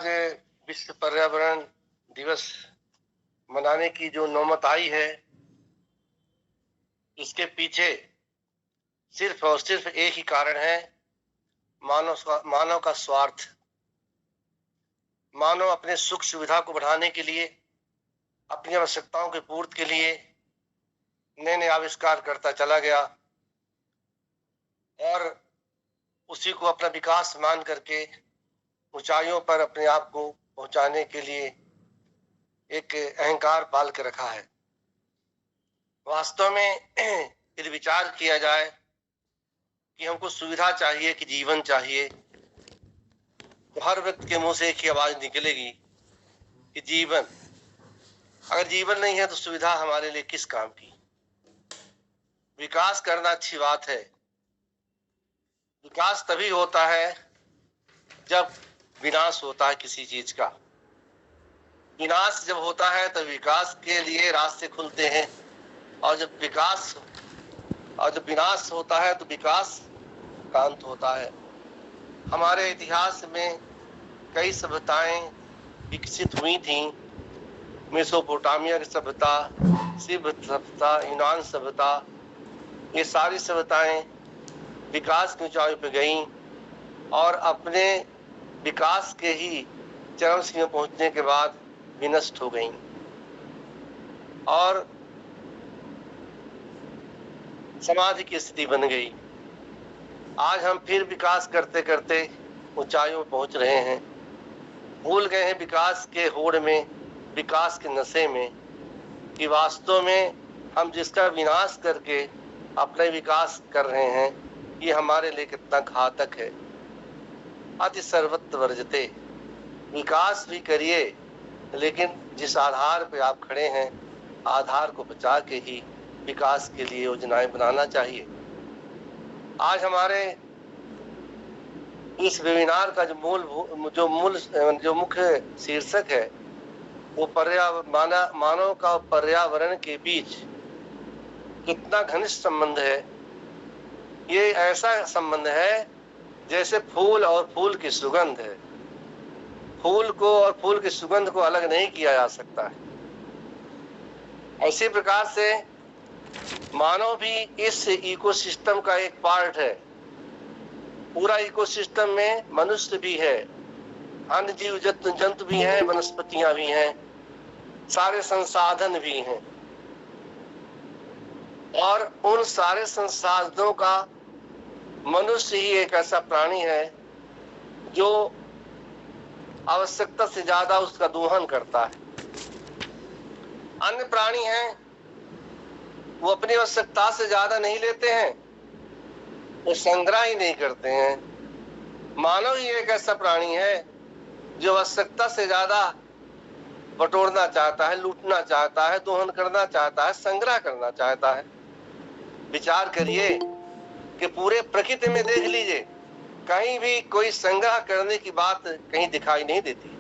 आज विश्व पर्यावरण दिवस मनाने की जो नौबत आई है, इसके पीछे सिर्फ और सिर्फ एक ही कारण है, मानव का स्वार्थ। मानव अपने सुख सुविधा को बढ़ाने के लिए, अपनी आवश्यकताओं की पूर्ति के लिए नए नए आविष्कार करता चला गया और उसी को अपना विकास मान करके ऊंचाइयों पर अपने आप को पहुंचाने के लिए एक अहंकार पाल के रखा है। वास्तव में यदि विचार किया जाए कि हमको सुविधा चाहिए कि जीवन चाहिए, तो हर व्यक्ति के मुंह से एक ही आवाज निकलेगी कि जीवन। अगर जीवन नहीं है तो सुविधा हमारे लिए किस काम की। विकास करना अच्छी बात है। विकास तभी होता है जब विनाश होता है किसी चीज का। विनाश जब होता है तो विकास के लिए रास्ते खुलते हैं, और जब विनाश होता है तो विकास का अंत होता है। हमारे इतिहास में कई सभ्यताएं विकसित हुई थीं। मेसोपोटामिया की सभ्यता, तिब्बत सभ्यता, यूनान सभ्यता, ये सारी सभ्यताएं विकास की ऊंचाई पर गईं और अपने विकास के ही चरम सीमा पहुंचने के बाद विनष्ट हो गईं। और समाधि की स्थिति बन गई। आज हम फिर विकास करते करते ऊंचाइयों में पहुंच रहे हैं। भूल गए हैं विकास के होड़ में, विकास के नशे में, कि वास्तव में हम जिसका विनाश करके अपना विकास कर रहे हैं, ये हमारे लिए कितना घातक है। अति सर्वत्र वर्जते। विकास भी करिए, लेकिन जिस आधार पे आप खड़े हैं, आधार को बचा के ही विकास के लिए योजनाएं बनाना चाहिए। आज हमारे इस वेबिनार का जो मुख्य शीर्षक है, वो मानव का पर्यावरण के बीच कितना घनिष्ठ संबंध है। ये ऐसा संबंध है जैसे फूल और फूल की सुगंध है। फूल को और फूल की सुगंध को अलग नहीं किया जा सकता है। इसी प्रकार से मानव भी इस इकोसिस्टम का एक पार्ट है। पूरा इकोसिस्टम में मनुष्य भी है, अन्य जीव जंतु भी हैं, वनस्पतियां भी हैं, सारे संसाधन भी हैं। और उन सारे संसाधनों का मनुष्य ही एक ऐसा प्राणी है जो आवश्यकता से ज्यादा उसका दोहन करता है। अन्य प्राणी हैं, वो अपनी आवश्यकता से ज्यादा नहीं लेते हैं, वो संग्रह ही नहीं करते हैं। मानव ही एक ऐसा प्राणी है जो आवश्यकता से ज्यादा बटोरना चाहता है, लूटना चाहता है, दोहन करना चाहता है, संग्रह करना चाहता है। विचार करिए कि पूरे प्रकृति में देख लीजिए, कहीं भी कोई संग्रह करने की बात कहीं दिखाई नहीं देती।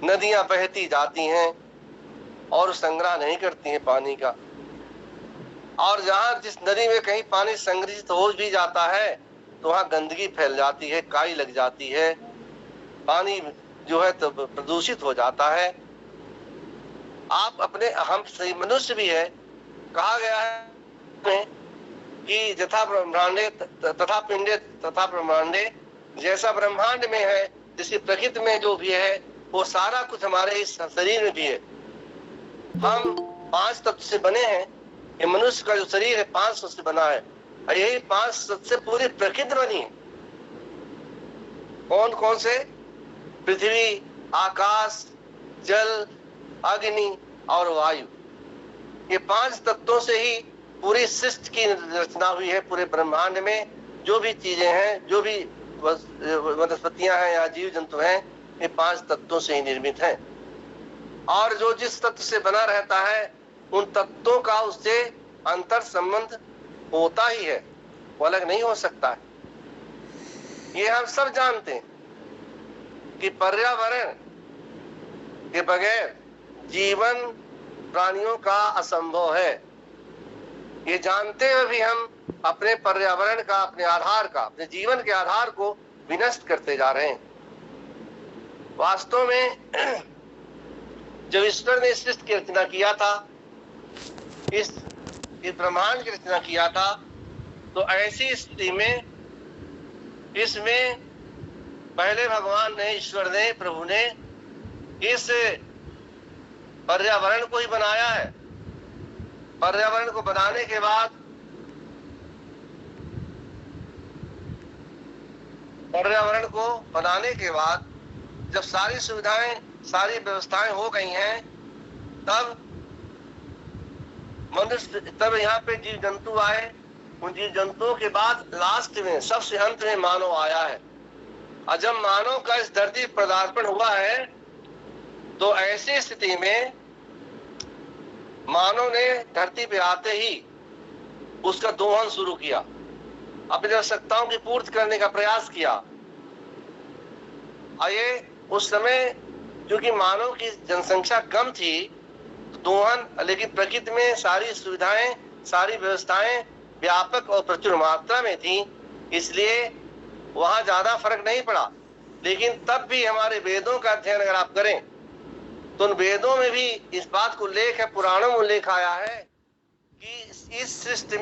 नदियां बहती जाती हैं और संग्रह नहीं करती हैं पानी का। और जहां जिस नदी में कहीं पानी संग्रहित हो भी जाता है तो वहां गंदगी फैल जाती है, काई लग जाती है, पानी जो है तो प्रदूषित हो जाता है। आप अपने, हम सही मनुष्य भी है, कहा गया है कि यथा ब्रह्मांडे तथा पिंडे तथा ब्रह्मांडे, जैसा ब्रह्मांड में है, जिसकी प्रकृति में जो भी है, वो सारा कुछ हमारे इस शरीर में भी है। हम 5 तत्व से बने हैं। ये मनुष्य का जो शरीर है 5 तत्व से बना है, और यही 5 तत्व से पूरी प्रकृति बनी है। कौन कौन से? पृथ्वी, आकाश, जल, अग्नि और वायु। ये 5 तत्वों से ही पूरी सृष्टि की रचना हुई है। पूरे ब्रह्मांड में जो भी चीजें हैं, जो भी वनस्पतियां हैं या जीव जंतु हैं, ये 5 तत्वों से ही निर्मित हैं। और जो जिस तत्व से बना रहता है, उन तत्वों का उससे अंतर संबंध होता ही है, वो अलग नहीं हो सकता है। ये हम सब जानते हैं कि पर्यावरण के बगैर जीवन प्राणियों का असंभव है। ये जानते हुए भी हम अपने पर्यावरण का, अपने आधार का, अपने जीवन के आधार को विनष्ट करते जा रहे हैं। वास्तव में जब ईश्वर ने सृष्टि की रचना किया था, इस ब्रह्मांड की रचना किया था, तो ऐसी स्थिति में इसमें पहले भगवान ने, ईश्वर ने, प्रभु ने इस पर्यावरण को ही बनाया है। पर्यावरण को बनाने के बाद जब सारी सुविधाएं, सारी व्यवस्थाएं हो गई हैं, तब यहाँ पे जीव जंतु आए। उन जीव जंतुओं के बाद लास्ट में, सबसे अंत में मानव आया है। और जब मानव का इस धरती पर पदार्पण हुआ है, तो ऐसी स्थिति में मानव ने धरती पे आते ही उसका दोहन शुरू किया, अपनी आवश्यकताओं की पूर्ति करने का प्रयास किया। आइए, उस समय क्योंकि मानव की जनसंख्या कम थी, दोहन, लेकिन प्रकृति में सारी सुविधाएं, सारी व्यवस्थाएं व्यापक और प्रचुर मात्रा में थी, इसलिए वहां ज्यादा फर्क नहीं पड़ा। लेकिन तब भी हमारे वेदों का अध्ययन अगर आप करें, तो उन वेदों में भी इस बात को उल्लेख है, पुराणों में उल्लेख आया है कि इस सृष्टि